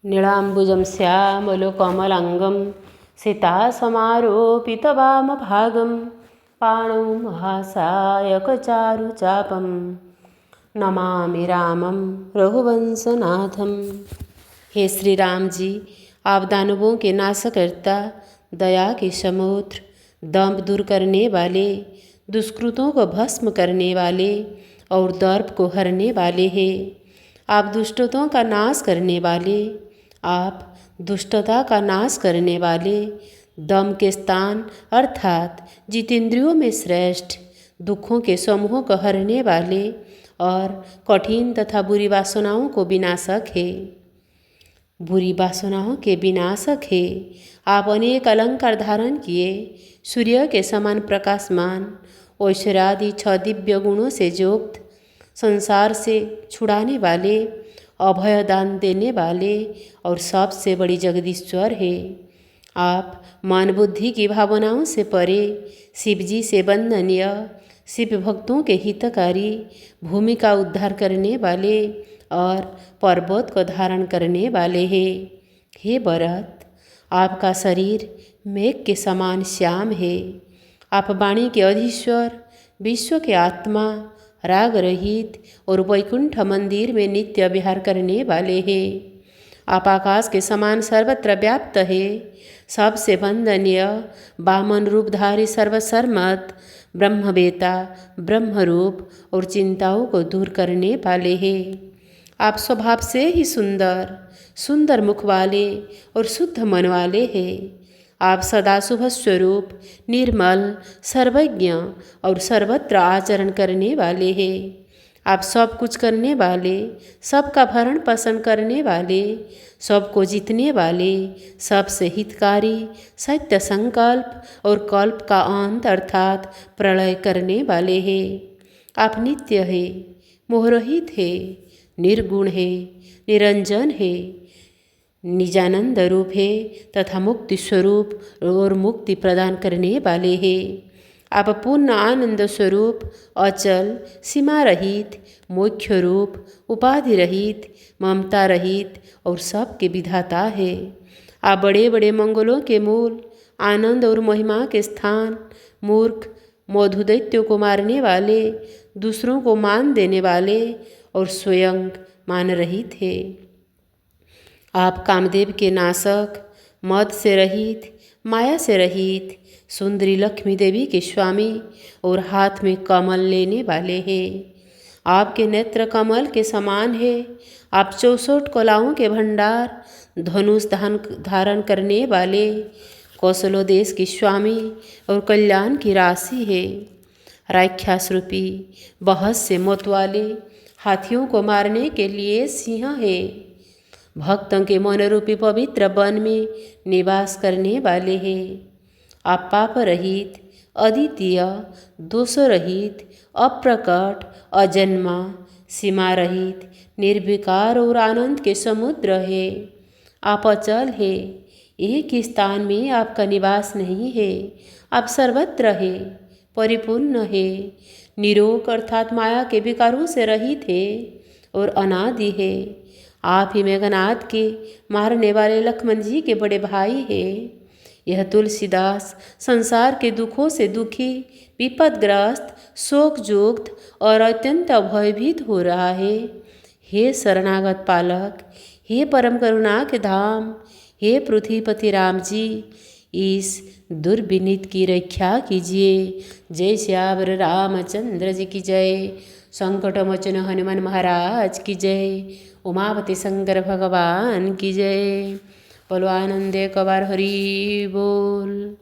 नीलाम्बुजं श्यामलकमलाङ्गं सीतासमारोपितवामभागं पाणौ महासायकचारुचापं नमामि रामं रघुवंशनाथम। हे श्री राम जी, आप दानवों के नाशकर्ता, दया के समुद्र, दंभ दूर करने वाले, दुष्कृतों को भस्म करने वाले और दर्प को हरने वाले हैं। आप दुष्टों का नाश करने वाले, आप दुष्टता का नाश करने वाले, दम के स्थान अर्थात जितेंद्रियों में श्रेष्ठ, दुखों के समूहों को हरने वाले और कठिन तथा बुरी वासनाओं को विनाशक है। बुरी वासनाओं के विनाशक है। आप अनेक अलंकार धारण किए, सूर्य के समान प्रकाशमान, ऐश्वर्यादि 6 दिव्य गुणों से युक्त, संसार से छुड़ाने वाले, अभय दान देने वाले और सबसे बड़ी जगदीश्वर है। आप मन बुद्धि की भावनाओं से परे, शिव जी से वंदनीय, शिव भक्तों के हितकारी, भूमि का उद्धार करने वाले और पर्वत को धारण करने वाले हैं। हे भरत, आपका शरीर मेघ के समान श्याम है। आप वाणी के अधीश्वर, विश्व के आत्मा, राग रहित और वैकुंठ मंदिर में नित्य विहार करने वाले हैं। आप आकाश के समान सर्वत्र व्याप्त है, सबसे वंदनीय, वामन रूपधारी, सर्वसम्मत, ब्रह्मवेता, ब्रह्मरूप और चिंताओं को दूर करने वाले हैं। आप स्वभाव से ही सुंदर, सुंदर मुख वाले और शुद्ध मन वाले हैं। आप सदा शुभ स्वरूप, निर्मल, सर्वज्ञ और सर्वत्र आचरण करने वाले हैं। आप सब कुछ करने वाले, सबका भरण पोषण करने वाले, सबको जीतने वाले, सबसे हितकारी, सत्य संकल्प और कल्प का अंत अर्थात प्रलय करने वाले हैं। आप नित्य है, मोहरहित है, निर्गुण है, निरंजन है, निजानंद रूप है तथा मुक्ति स्वरूप और मुक्ति प्रदान करने वाले हैं। आप पूर्ण आनंद स्वरूप, अचल, सीमा रहित, मोक्ष रूप, उपाधि रहित, ममता रहित और सबके विधाता है। आप बड़े बड़े मंगलों के मूल, आनंद और महिमा के स्थान, मूर्ख मधुदैत्यों को मारने वाले, दूसरों को मान देने वाले और स्वयं मान रहित है। आप कामदेव के नाशक, मद से रहित, माया से रहित, सुंदरी लक्ष्मी देवी के स्वामी और हाथ में कमल लेने वाले हैं। आपके नेत्र कमल के समान है। आप 64 कलाओं के भंडार, धनुष धारण करने वाले, कौशलो देश के स्वामी और कल्याण की राशि है। राक्षस रूपी बहस से मत वाले, हाथियों को मारने के लिए सिंह है। भक्तों के मन रूपी पवित्र वन में निवास करने वाले हैं। आप पाप रहित, अद्वितीय, दोष रहित, अप्रकट, अजन्मा, सीमा रहित, निर्विकार और आनंद के समुद्र है। आप अचल है, एक ही स्थान में आपका निवास नहीं है। आप सर्वत्र है, परिपूर्ण है, निरोग अर्थात माया के विकारों से रहित है और अनादि है। आप ही मेघनाद के मारने वाले लक्ष्मण जी के बड़े भाई हैं। यह तुलसीदास संसार के दुखों से दुखी, विपदग्रस्त, शोकयुक्त और अत्यंत भयभीत हो रहा है। हे शरणागत पालक, हे परम करुणा के धाम, हे पृथ्वीपति राम जी, इस दुर्विनीत की रक्षा कीजिए। जय श्यावर रामचंद्र जी की जय। संकट मोचन हनुमान महाराज की जय। उमापति शंकर भगवान की जय। बोलो आनंदे कबार हरि बोल।